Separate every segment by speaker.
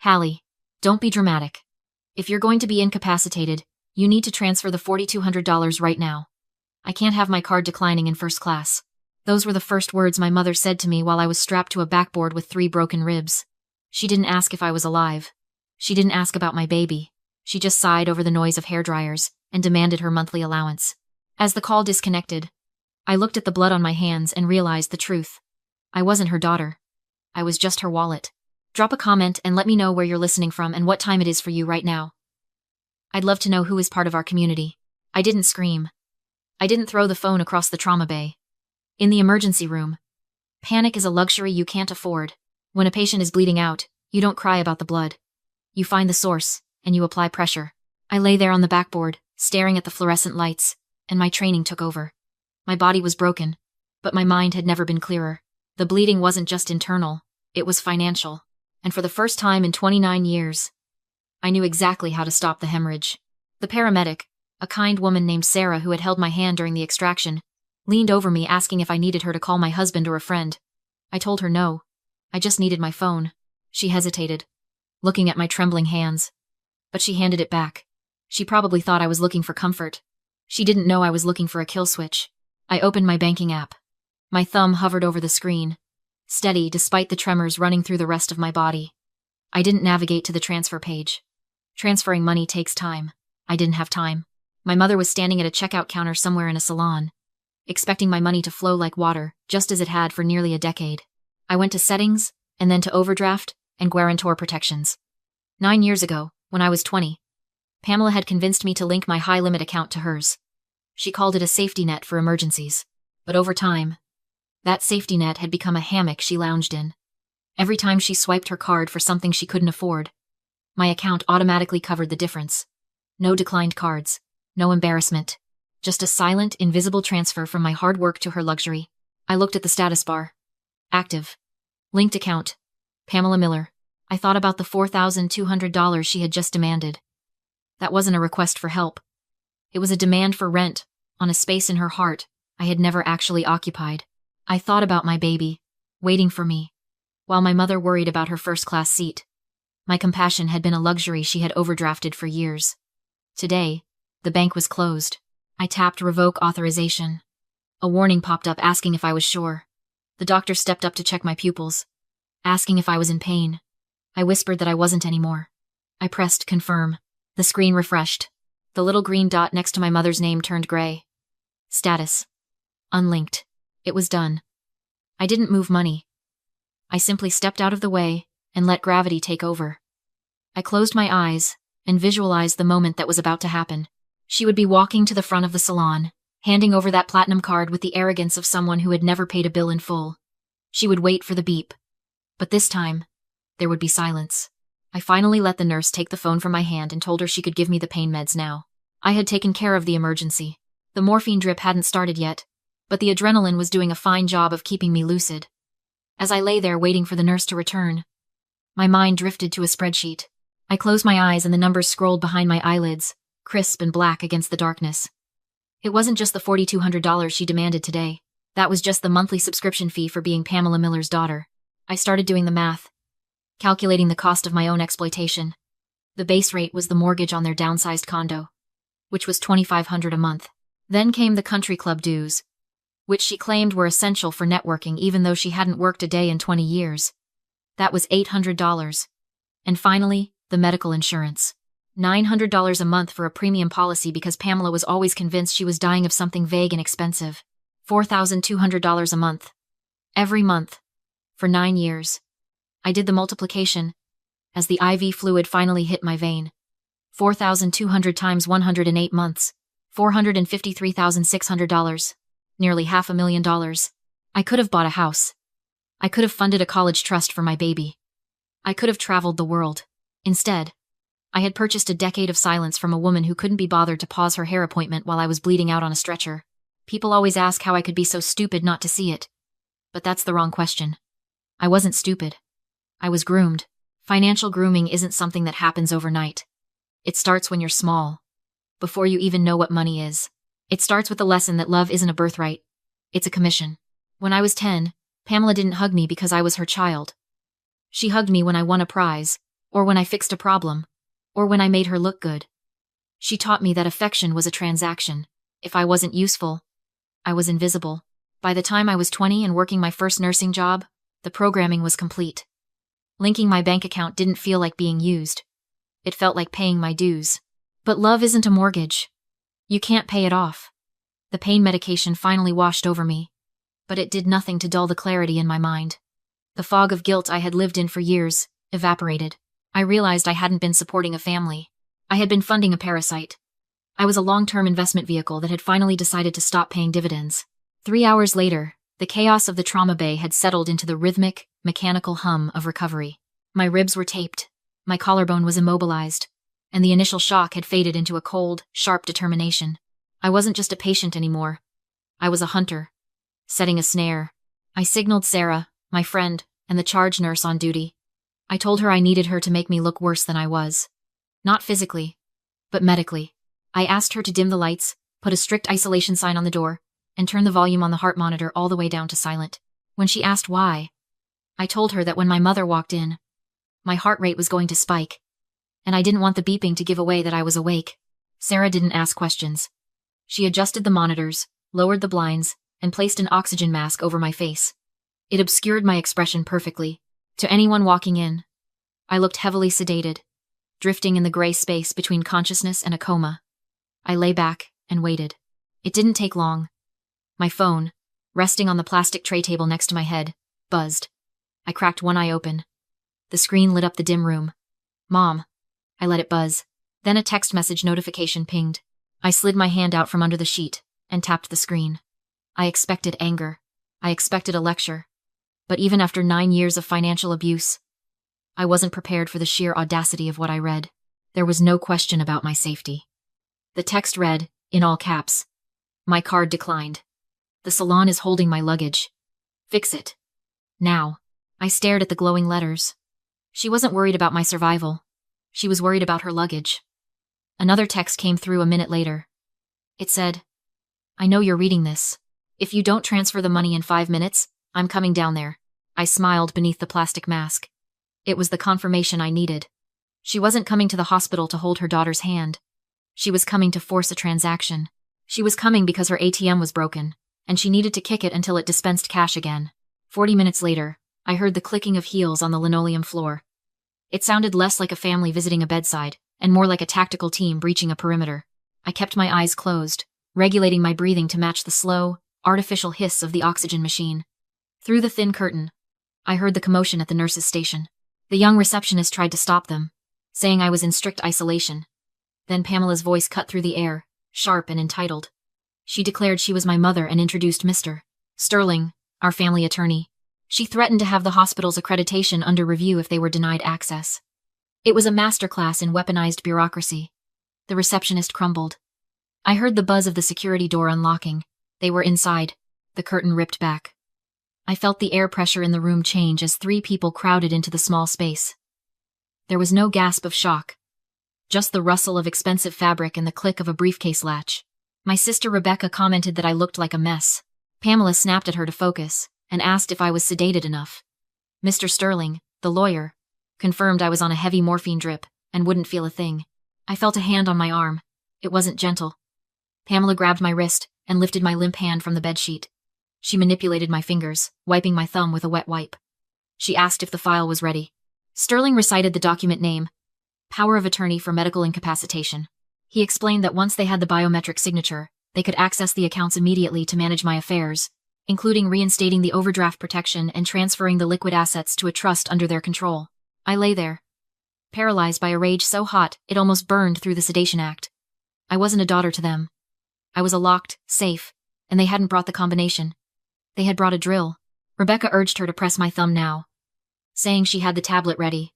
Speaker 1: Hallie, don't be dramatic. If you're going to be incapacitated, you need to transfer the $4,200 right now. I can't have my card declining in first class. Those were the first words my mother said to me while I was strapped to a backboard with 3 broken ribs. She didn't ask if I was alive. She didn't ask about my baby. She just sighed over the noise of hairdryers and demanded her monthly allowance. As the call disconnected, I looked at the blood on my hands and realized the truth. I wasn't her daughter. I was just her wallet. Drop a comment and let me know where you're listening from and what time it is for you right now. I'd love to know who is part of our community. I didn't scream. I didn't throw the phone across the trauma bay. In the emergency room, panic is a luxury you can't afford. When a patient is bleeding out, you don't cry about the blood. You find the source, and you apply pressure. I lay there on the backboard, staring at the fluorescent lights, and my training took over. My body was broken, but my mind had never been clearer. The bleeding wasn't just internal, it was financial. And for the first time in 29 years, I knew exactly how to stop the hemorrhage. The paramedic, a kind woman named Sarah who had held my hand during the extraction, leaned over me asking if I needed her to call my husband or a friend. I told her no. I just needed my phone. She hesitated, looking at my trembling hands. But she handed it back. She probably thought I was looking for comfort. She didn't know I was looking for a kill switch. I opened my banking app. My thumb hovered over the screen, steady despite the tremors running through the rest of my body. I didn't navigate to the transfer page. Transferring money takes time. I didn't have time. My mother was standing at a checkout counter somewhere in a salon, expecting my money to flow like water, just as it had for nearly a decade. I went to settings, and then to overdraft and guarantor protections. 9 years ago, when I was 20, Pamela had convinced me to link my high-limit account to hers. She called it a safety net for emergencies. But over time, that safety net had become a hammock she lounged in. Every time she swiped her card for something she couldn't afford, my account automatically covered the difference. No declined cards, no embarrassment, just a silent, invisible transfer from my hard work to her luxury. I looked at the status bar. Active. Linked account. Pamela Miller. I thought about the $4,200 she had just demanded. That wasn't a request for help. It was a demand for rent, on a space in her heart I had never actually occupied. I thought about my baby, waiting for me, while my mother worried about her first-class seat. My compassion had been a luxury she had overdrafted for years. Today, the bank was closed. I tapped revoke authorization. A warning popped up asking if I was sure. The doctor stepped up to check my pupils, asking if I was in pain. I whispered that I wasn't anymore. I pressed confirm. The screen refreshed. The little green dot next to my mother's name turned gray. Status. Unlinked. It was done. I didn't move money. I simply stepped out of the way and let gravity take over. I closed my eyes and visualized the moment that was about to happen. She would be walking to the front of the salon, handing over that platinum card with the arrogance of someone who had never paid a bill in full. She would wait for the beep. But this time, there would be silence. I finally let the nurse take the phone from my hand and told her she could give me the pain meds now. I had taken care of the emergency. The morphine drip hadn't started yet, but the adrenaline was doing a fine job of keeping me lucid. As I lay there waiting for the nurse to return, my mind drifted to a spreadsheet. I closed my eyes and the numbers scrolled behind my eyelids, crisp and black against the darkness. It wasn't just the $4,200 she demanded today. That was just the monthly subscription fee for being Pamela Miller's daughter. I started doing the math, calculating the cost of my own exploitation. The base rate was the mortgage on their downsized condo, which was $2,500 a month. Then came the country club dues, which she claimed were essential for networking even though she hadn't worked a day in 20 years. That was $800. And finally, the medical insurance. $900 a month for a premium policy because Pamela was always convinced she was dying of something vague and expensive. $4,200 a month. Every month. For 9 years. I did the multiplication, as the IV fluid finally hit my vein. 4,200 times 108 months. $453,600. Nearly $500,000. I could have bought a house. I could have funded a college trust for my baby. I could have traveled the world. Instead, I had purchased a decade of silence from a woman who couldn't be bothered to pause her hair appointment while I was bleeding out on a stretcher. People always ask how I could be so stupid not to see it. But that's the wrong question. I wasn't stupid. I was groomed. Financial grooming isn't something that happens overnight. It starts when you're small, before you even know what money is. It starts with the lesson that love isn't a birthright. It's a commission. When I was 10, Pamela didn't hug me because I was her child. She hugged me when I won a prize, or when I fixed a problem, or when I made her look good. She taught me that affection was a transaction. If I wasn't useful, I was invisible. By the time I was 20 and working my first nursing job, the programming was complete. Linking my bank account didn't feel like being used. It felt like paying my dues. But love isn't a mortgage. You can't pay it off. The pain medication finally washed over me, but it did nothing to dull the clarity in my mind. The fog of guilt I had lived in for years evaporated. I realized I hadn't been supporting a family. I had been funding a parasite. I was a long-term investment vehicle that had finally decided to stop paying dividends. 3 hours later, the chaos of the trauma bay had settled into the rhythmic, mechanical hum of recovery. My ribs were taped, my collarbone was immobilized, and the initial shock had faded into a cold, sharp determination. I wasn't just a patient anymore. I was a hunter, setting a snare. I signaled Sarah, my friend, and the charge nurse on duty. I told her I needed her to make me look worse than I was. Not physically, but medically. I asked her to dim the lights, put a strict isolation sign on the door, and turn the volume on the heart monitor all the way down to silent. When she asked why, I told her that when my mother walked in, my heart rate was going to spike, and I didn't want the beeping to give away that I was awake. Sarah didn't ask questions. She adjusted the monitors, lowered the blinds, and placed an oxygen mask over my face. It obscured my expression perfectly. To anyone walking in, I looked heavily sedated, drifting in the gray space between consciousness and a coma. I lay back and waited. It didn't take long. My phone, resting on the plastic tray table next to my head, buzzed. I cracked one eye open. The screen lit up the dim room. Mom. I let it buzz. Then a text message notification pinged. I slid my hand out from under the sheet and tapped the screen. I expected anger. I expected a lecture. But even after 9 years of financial abuse, I wasn't prepared for the sheer audacity of what I read. There was no question about my safety. The text read, in all caps, "My card declined. The salon is holding my luggage. Fix it. Now." I stared at the glowing letters. She wasn't worried about my survival. She was worried about her luggage. Another text came through a minute later. It said, "I know you're reading this. If you don't transfer the money in 5 minutes, I'm coming down there." I smiled beneath the plastic mask. It was the confirmation I needed. She wasn't coming to the hospital to hold her daughter's hand. She was coming to force a transaction. She was coming because her ATM was broken, and she needed to kick it until it dispensed cash again. 40 minutes later, I heard the clicking of heels on the linoleum floor. It sounded less like a family visiting a bedside, and more like a tactical team breaching a perimeter. I kept my eyes closed, regulating my breathing to match the slow, artificial hiss of the oxygen machine. Through the thin curtain, I heard the commotion at the nurse's station. The young receptionist tried to stop them, saying I was in strict isolation. Then Pamela's voice cut through the air, sharp and entitled. She declared she was my mother and introduced Mr. Sterling, our family attorney. She threatened to have the hospital's accreditation under review if they were denied access. It was a masterclass in weaponized bureaucracy. The receptionist crumbled. I heard the buzz of the security door unlocking. They were inside. The curtain ripped back. I felt the air pressure in the room change as 3 people crowded into the small space. There was no gasp of shock, just the rustle of expensive fabric and the click of a briefcase latch. My sister Rebecca commented that I looked like a mess. Pamela snapped at her to focus and asked if I was sedated enough. Mr. Sterling, the lawyer, confirmed I was on a heavy morphine drip and wouldn't feel a thing. I felt a hand on my arm. It wasn't gentle. Pamela grabbed my wrist and lifted my limp hand from the bedsheet. She manipulated my fingers, wiping my thumb with a wet wipe. She asked if the file was ready. Sterling recited the document name, Power of Attorney for Medical Incapacitation. He explained that once they had the biometric signature, they could access the accounts immediately to manage my affairs, including reinstating the overdraft protection and transferring the liquid assets to a trust under their control. I lay there, paralyzed by a rage so hot it almost burned through the sedation act. I wasn't a daughter to them. I was a locked safe, and they hadn't brought the combination. They had brought a drill. Rebecca urged her to press my thumb now, saying she had the tablet ready.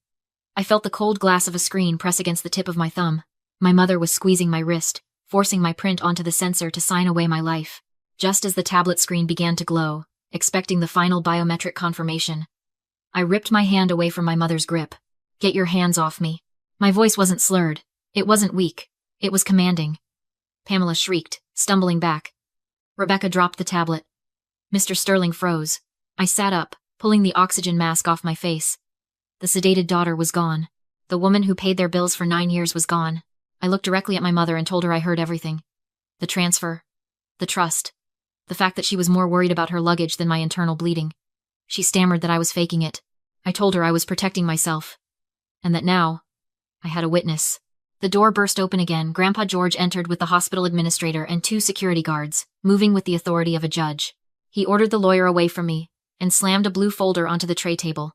Speaker 1: I felt the cold glass of a screen press against the tip of my thumb. My mother was squeezing my wrist, forcing my print onto the sensor to sign away my life. Just as the tablet screen began to glow, expecting the final biometric confirmation, I ripped my hand away from my mother's grip. "Get your hands off me." My voice wasn't slurred. It wasn't weak. It was commanding. Pamela shrieked, stumbling back. Rebecca dropped the tablet. Mr. Sterling froze. I sat up, pulling the oxygen mask off my face. The sedated daughter was gone. The woman who paid their bills for 9 years was gone. I looked directly at my mother and told her I heard everything. The transfer. The trust. The fact that she was more worried about her luggage than my internal bleeding. She stammered that I was faking it. I told her I was protecting myself. And that now, I had a witness. The door burst open again. Grandpa George entered with the hospital administrator and 2 security guards, moving with the authority of a judge. He ordered the lawyer away from me and slammed a blue folder onto the tray table.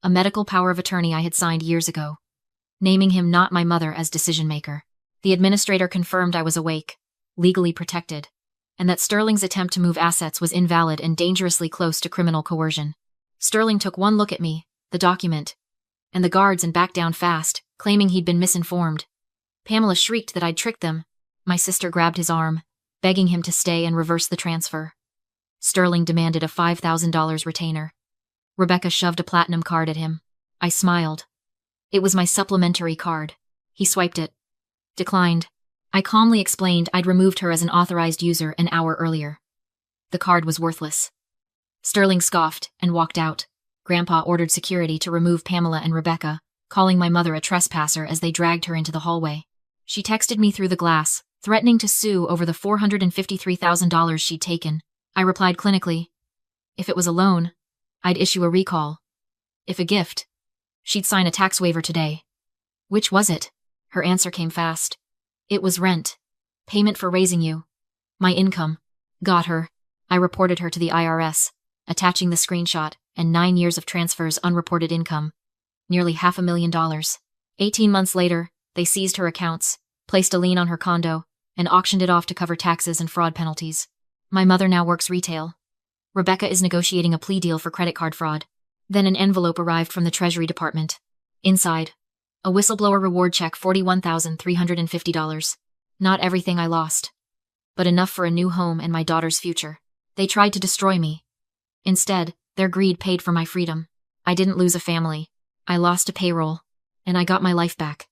Speaker 1: A medical power of attorney I had signed years ago, naming him, not my mother, as decision-maker. The administrator confirmed I was awake, legally protected, and that Sterling's attempt to move assets was invalid and dangerously close to criminal coercion. Sterling took one look at me, the document, and the guards, and backed down fast, claiming he'd been misinformed. Pamela shrieked that I'd tricked them. My sister grabbed his arm, begging him to stay and reverse the transfer. Sterling demanded a $5,000 retainer. Rebecca shoved a platinum card at him. I smiled. It was my supplementary card. He swiped it. Declined. I calmly explained I'd removed her as an authorized user an hour earlier. The card was worthless. Sterling scoffed and walked out. Grandpa ordered security to remove Pamela and Rebecca, calling my mother a trespasser as they dragged her into the hallway. She texted me through the glass, threatening to sue over the $453,000 she'd taken. I replied clinically, if it was a loan, I'd issue a recall. If a gift, she'd sign a tax waiver today. Which was it? Her answer came fast. It was rent. Payment for raising you. My income. Got her. I reported her to the IRS, attaching the screenshot and 9 years of transfers unreported income. Nearly $500,000. 18 months later, they seized her accounts, placed a lien on her condo, and auctioned it off to cover taxes and fraud penalties. My mother now works retail. Rebecca is negotiating a plea deal for credit card fraud. Then an envelope arrived from the Treasury Department. Inside, a whistleblower reward check, $41,350. Not everything I lost, but enough for a new home and my daughter's future. They tried to destroy me. Instead, their greed paid for my freedom. I didn't lose a family. I lost a payroll, and I got my life back.